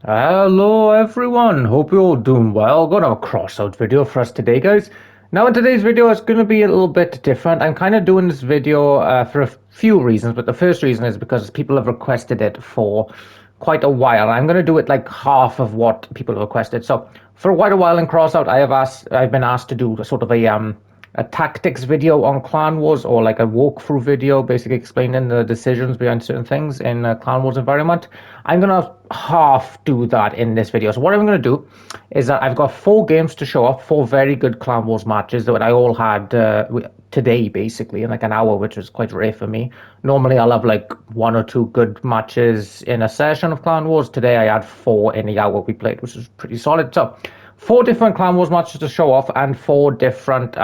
Hello everyone, hope you're all doing well. Got a crossout video for us today, guys. Now in today's video it's going to be a little bit different. I'm kind of doing this video for a few reasons, but the first reason is because people have requested it for quite a while. I'm going to do it like half of what people have requested. So for quite a while in Crossout I've been asked to do sort of a tactics video on Clan Wars, or like a walkthrough video basically explaining the decisions behind certain things in a Clan Wars environment. I'm gonna half do that in this video. So what I'm gonna do is that I've got 4 games to show off, 4 very good Clan Wars matches that I all had today basically in like an hour, which is quite rare for me. Normally I'll have like 1 or 2 good matches in a session of Clan Wars. Today I had 4 in the hour we played, which is pretty solid. So 4 different Clan Wars matches to show off, and 4 different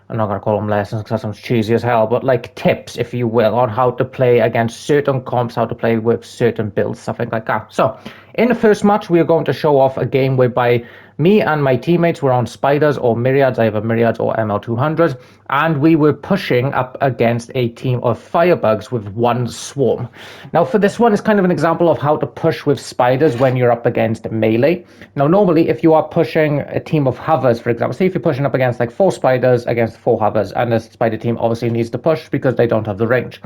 I'm not gonna call them lessons because that sounds cheesy as hell, but like tips, if you will, on how to play against certain comps, how to play with certain builds, something like that. So in the first match, we are going to show off a game whereby me and my teammates were on spiders or myriads. I have a myriads or ML200, and we were pushing up against a team of firebugs with 1 swarm. Now for this one, it's kind of an example of how to push with spiders when you're up against melee. Now normally, if you are pushing a team of hovers, for example, say if you're pushing up against like 4 spiders against 4 hovers, and the spider team obviously needs to push because they don't have the range.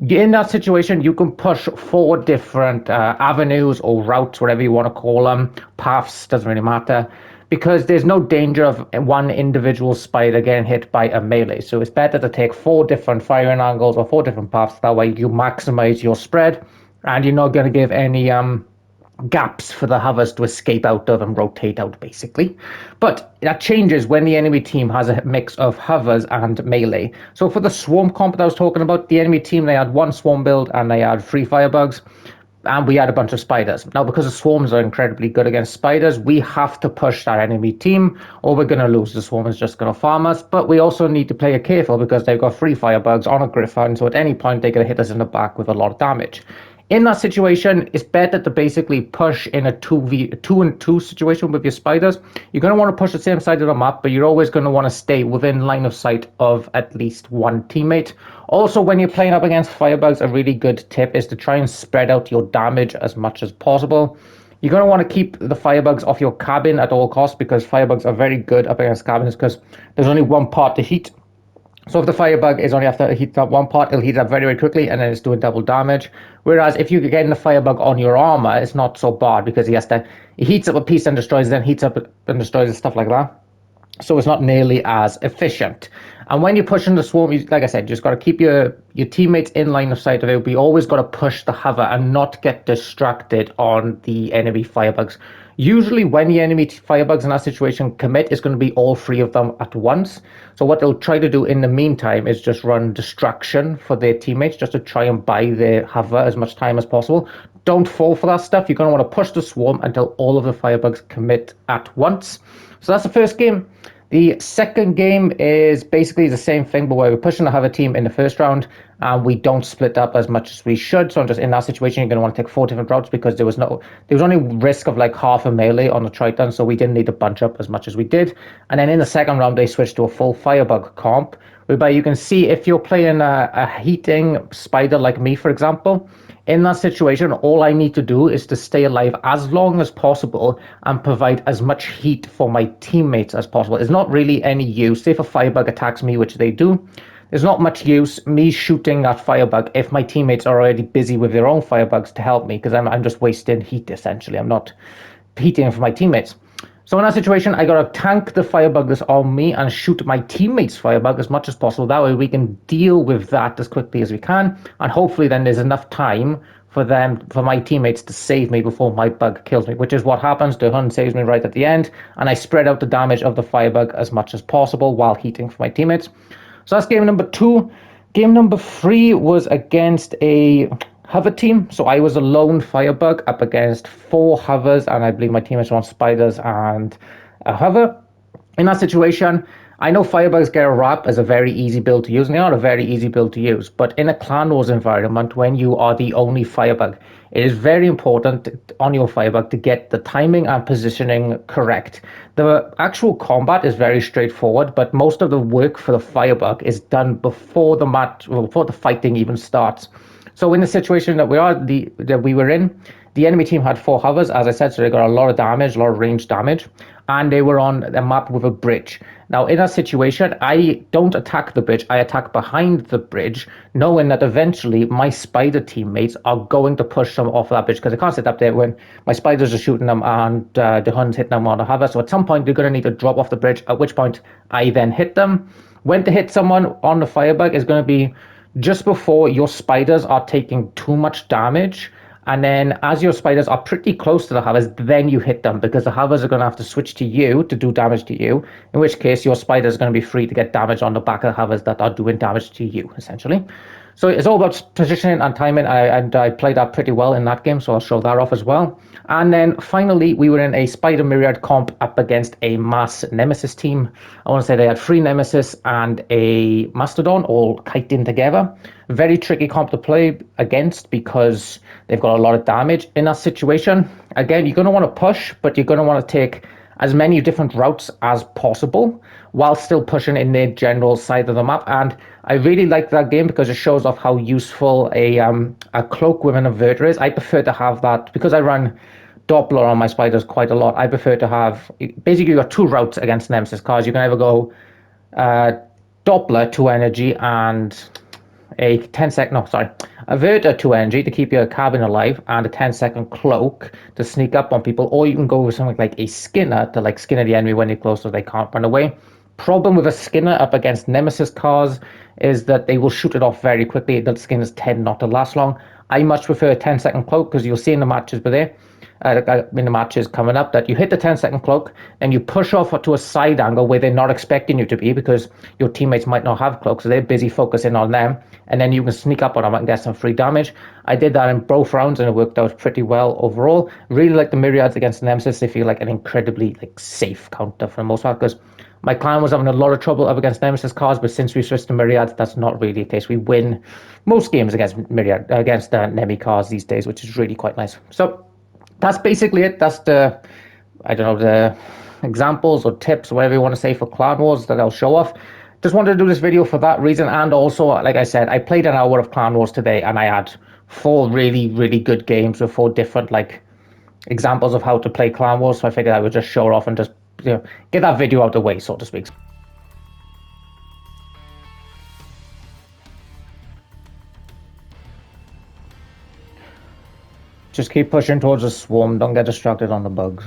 In that situation, you can push 4 different avenues or routes, whatever you want to call them, paths, doesn't really matter, because there's no danger of one individual spider getting hit by a melee. So it's better to take 4 different firing angles or 4 different paths. That way you maximize your spread, and you're not going to give any gaps for the hovers to escape out of and rotate out, basically. But that changes when the enemy team has a mix of hovers and melee. So for the swarm comp that I was talking about, the enemy team, they had 1 swarm build and they had 3 firebugs, and we had a bunch of spiders. Now, because the swarms are incredibly good against spiders, we have to push that enemy team, or we're going to lose. The swarm is just going to farm us. But we also need to play it careful because they've got 3 firebugs on a griffin, so at any point they're going to hit us in the back with a lot of damage. In that situation, it's better to basically push in a 2v2 situation with your spiders. You're going to want to push the same side of the map, but you're always going to want to stay within line of sight of at least 1 teammate. Also, when you're playing up against firebugs, a really good tip is to try and spread out your damage as much as possible. You're going to want to keep the firebugs off your cabin at all costs, because firebugs are very good up against cabins because there's only 1 part to heat. So if the firebug is only after heat up 1 part, it'll heat up very, very quickly, and then it's doing double damage. Whereas if you get the firebug on your armor, it's not so bad because he heats up a piece and destroys, then heats up and destroys and stuff like that. So it's not nearly as efficient. And when you're pushing the swarm, like I said, you just got to keep your teammates in line of sight of it. We always got to push the hover and not get distracted on the enemy firebugs. Usually when the enemy firebugs in that situation commit, it's going to be all 3 of them at once. So what they'll try to do in the meantime is just run distraction for their teammates, just to try and buy their hover as much time as possible. Don't fall for that stuff. You're going to want to push the swarm until all of the firebugs commit at once. So that's the first game. The second game is basically the same thing, but where we're pushing the hover team in the first round, and we don't split up as much as we should. So I'm just in that situation, you're going to want to take 4 different routes because there was only risk of like half a melee on the Triton, so we didn't need to bunch up as much as we did. And then in the second round, they switched to a full firebug comp, whereby you can see if you're playing a heating spider like me, for example. In that situation, all I need to do is to stay alive as long as possible and provide as much heat for my teammates as possible. There's not really any use. If a firebug attacks me, which they do, there's not much use me shooting that firebug if my teammates are already busy with their own firebugs to help me, because I'm just wasting heat, essentially. I'm not heating for my teammates. So in that situation, I gotta tank the firebug that's on me and shoot my teammates' firebug as much as possible. That way we can deal with that as quickly as we can, and hopefully then there's enough time for my teammates to save me before my bug kills me, which is what happens. The Hun saves me right at the end, and I spread out the damage of the firebug as much as possible while heating for my teammates. So that's game number 2. Game number 3 was against a hover team. So I was a lone firebug up against 4 hovers, and I believe my teammates were on spiders and a hover. In that situation, I know firebugs get a rap as a very easy build to use, and they are a very easy build to use. But in a Clan Wars environment, when you are the only firebug, it is very important on your firebug to get the timing and positioning correct. The actual combat is very straightforward, but most of the work for the firebug is done before before the fighting even starts. So in the situation that we were in, The enemy team had 4 hovers, as I said, so they got a lot of damage, a lot of range damage, and they were on a map with a bridge. Now, in that situation, I don't attack the bridge, I attack behind the bridge, knowing that eventually my spider teammates are going to push them off that bridge, because I can't sit up there when my spiders are shooting them and the Huns hitting them on the hover. So at some point, they're going to need to drop off the bridge, at which point I then hit them. When to hit someone on the firebug is going to be just before your spiders are taking too much damage, and then as your spiders are pretty close to the hovers, then you hit them, because the hovers are going to have to switch to you to do damage to you, in which case your spiders are going to be free to get damage on the back of the hovers that are doing damage to you, essentially. So it's all about positioning and timing, and I played that pretty well in that game, so I'll show that off as well. And then finally, we were in a Spider Myriad comp up against a mass Nemesis team. I want to say they had 3 Nemesis and a Mastodon all kiting together. Very tricky comp to play against because they've got a lot of damage in that situation. Again, you're going to want to push, but you're going to want to take as many different routes as possible while still pushing in their general side of the map. And I really like that game because it shows off how useful a cloak with an inverter is. I prefer to have that because I run Doppler on my spiders quite a lot. I prefer to have basically you've got 2 routes against Nemesis cards. You can either go Doppler 2 energy and a 10-second, no, sorry, Averter 2 energy to keep your cabin alive, and a 10-second cloak to sneak up on people, or you can go with something like a Skinner to like skinner the enemy when you're close so they can't run away. Problem with a Skinner up against Nemesis cars is that they will shoot it off very quickly. The Skinners tend not to last long. I much prefer a 10-second cloak because you'll see in the matches in the matches coming up that you hit the 10-second cloak and you push off to a side angle where they're not expecting you to be because your teammates might not have cloaks, so they're busy focusing on them, and then you can sneak up on them and get some free damage. I did that in both rounds and it worked out pretty well overall. Really like the Myriads against Nemesis. They feel like an incredibly like safe counter for the most part, because my clan was having a lot of trouble up against Nemesis cards, but since we switched to Myriads, that's not really the case. We win most games against Nemi cards these days, which is really quite nice. So that's basically it. That's the, I don't know, the examples or tips, whatever you want to say, for Clan Wars that I'll show off. Just wanted to do this video for that reason, and also, like I said, I played an hour of Clan Wars today, and I had 4 really, really good games with 4 different like examples of how to play Clan Wars. So I figured I would just show it off and just get that video out of the way, so to speak. Just keep pushing towards the swarm. Don't get distracted on the bugs.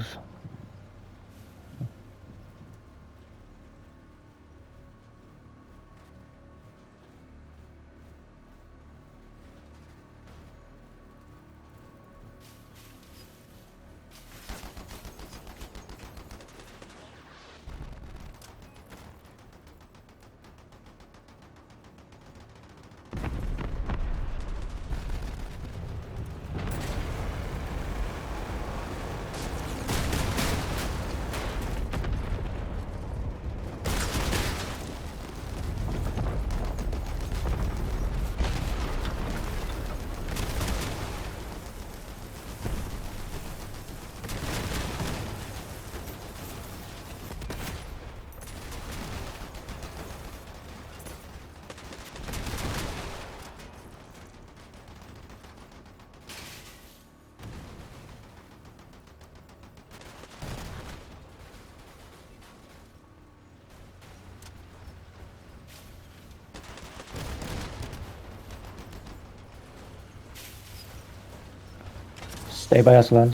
Stay by us, Len.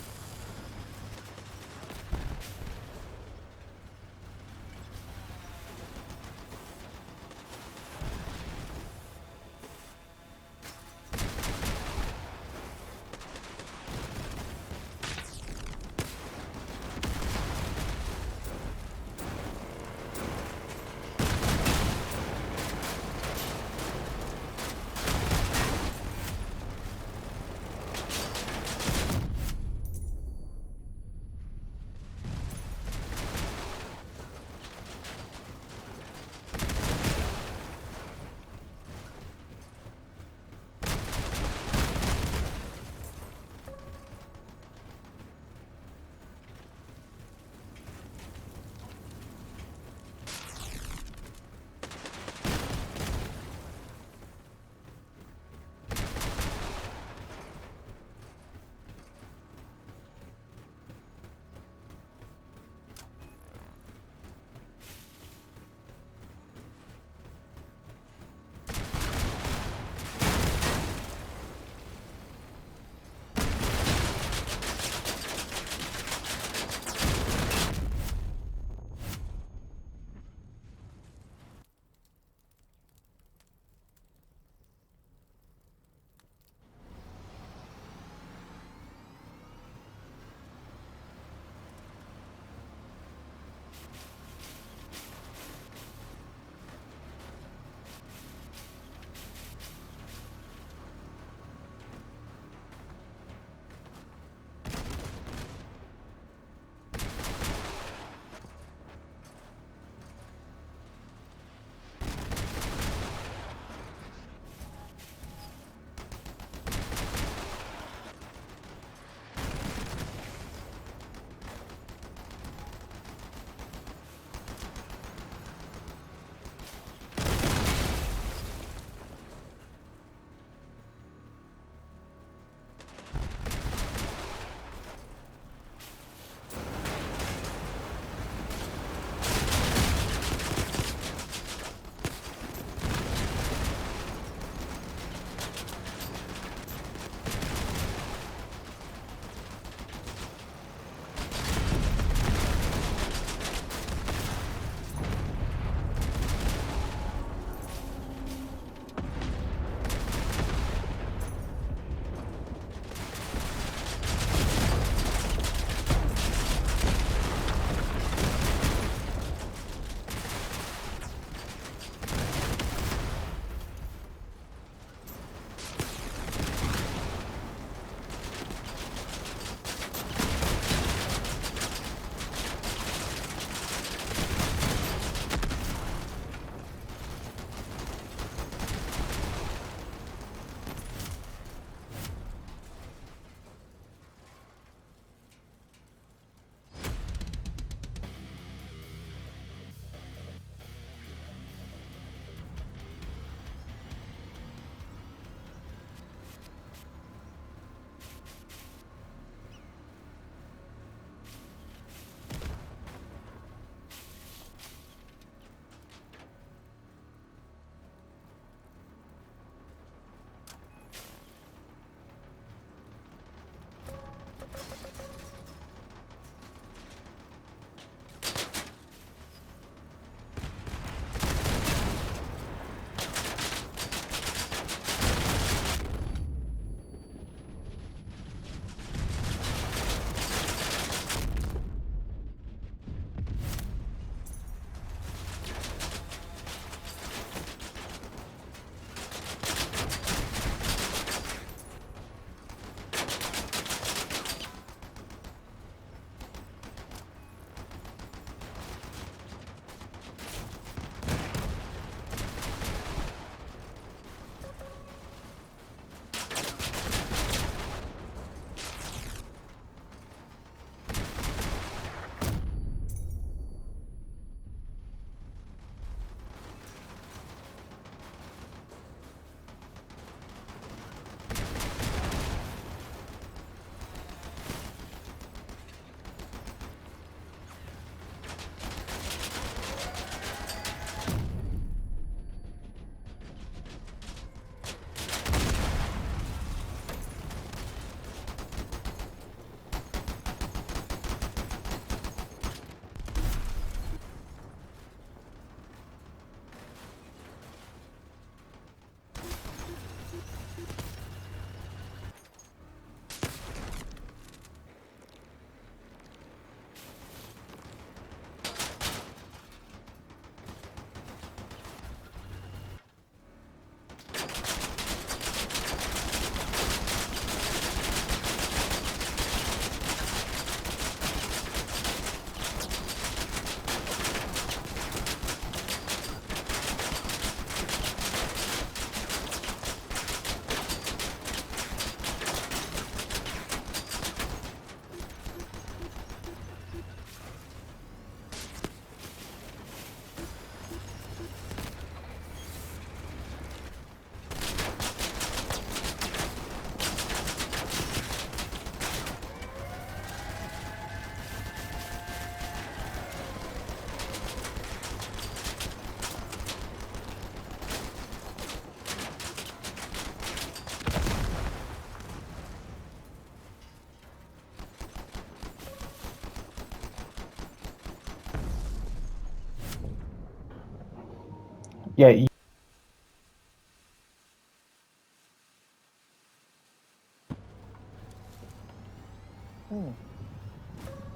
Yeah. Got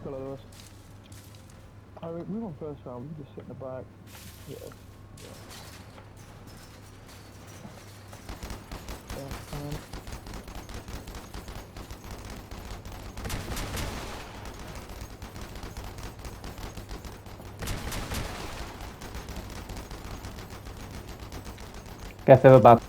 a lot of us. I mean, we won first round. We just sit in the back. Yeah. Get further back.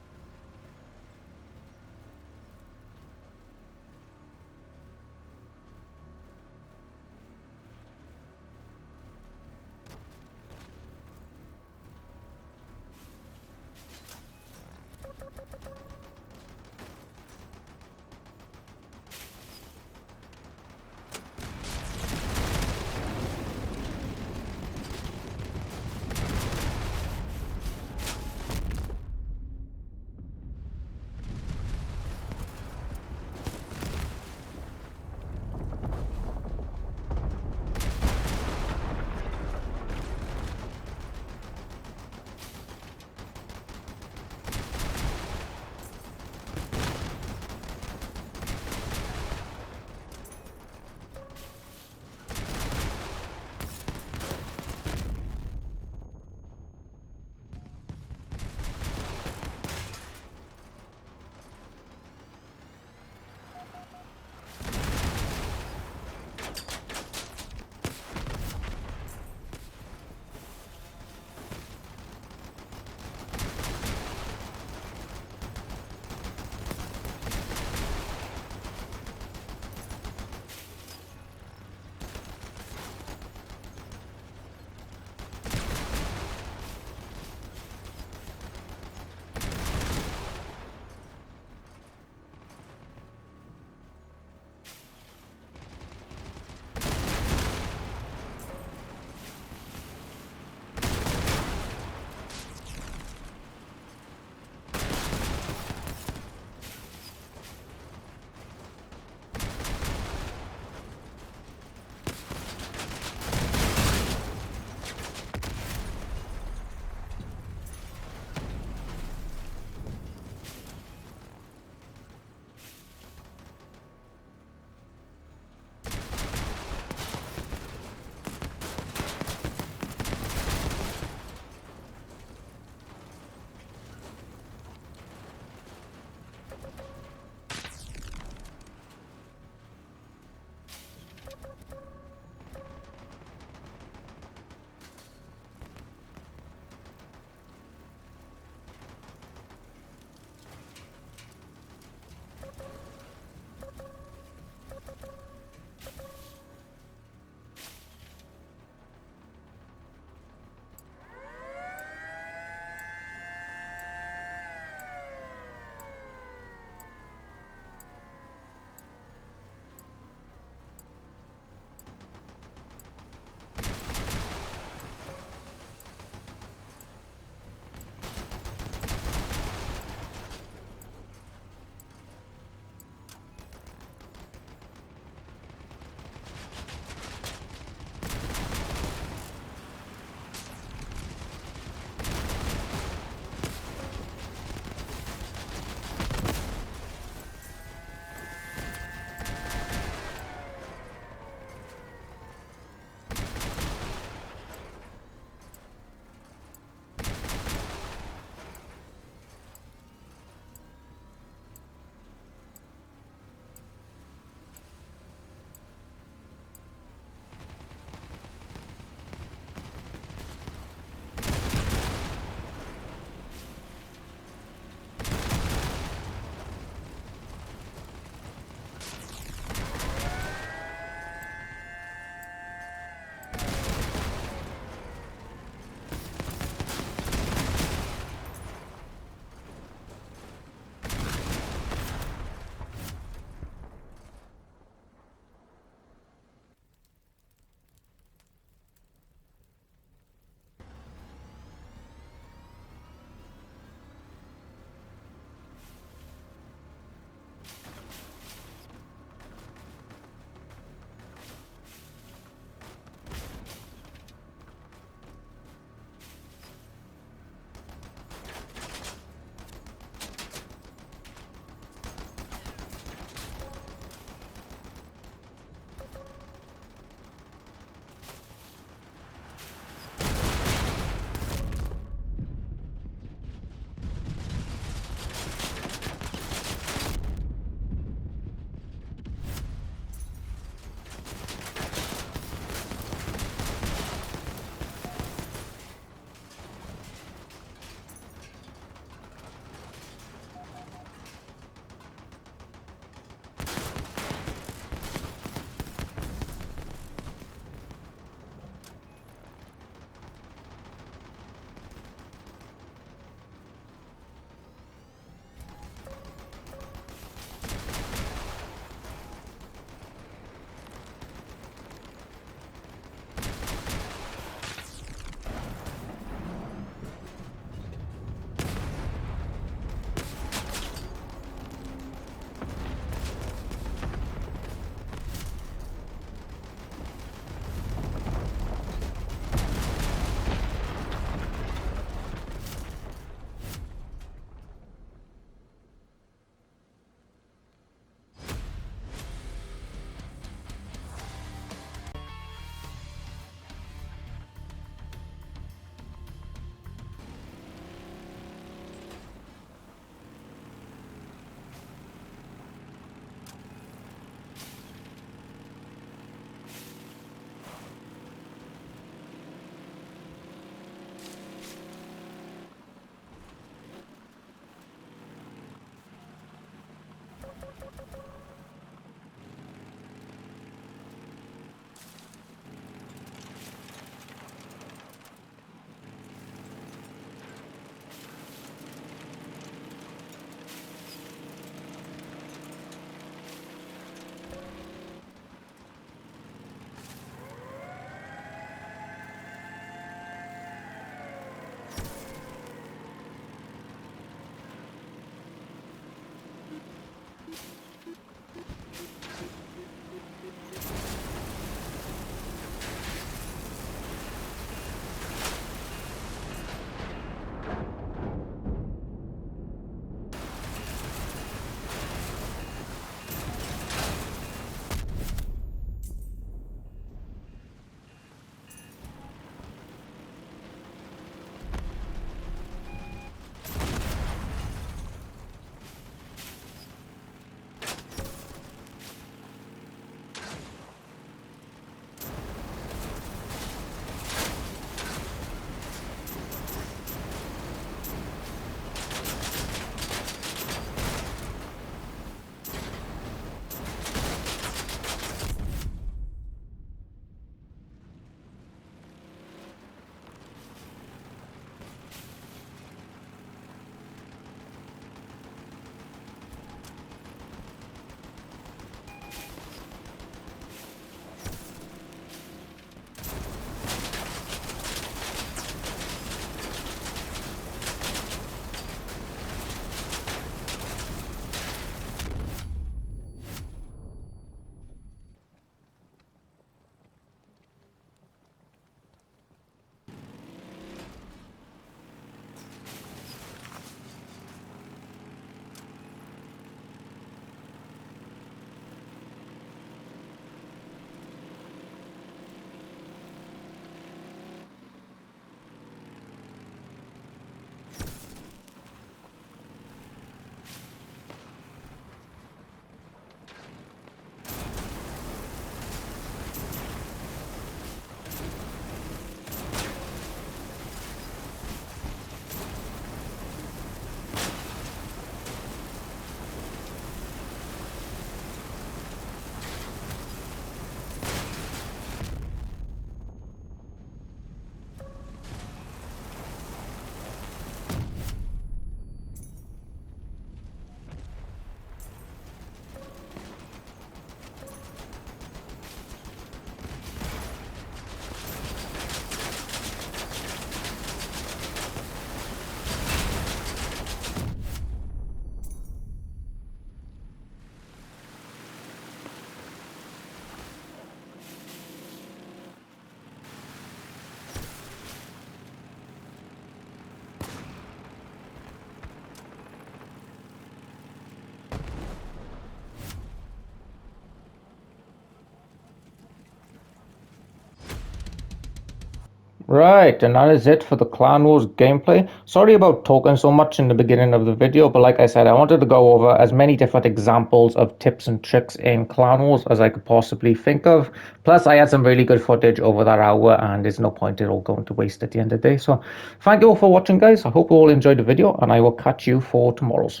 Right, and that is it for the Clan Wars gameplay. Sorry about talking so much in the beginning of the video, but like I said, I wanted to go over as many different examples of tips and tricks in Clan Wars as I could possibly think of. Plus, I had some really good footage over that hour, and there's no point it all going to waste at the end of the day. So, thank you all for watching, guys. I hope you all enjoyed the video, and I will catch you for tomorrow's.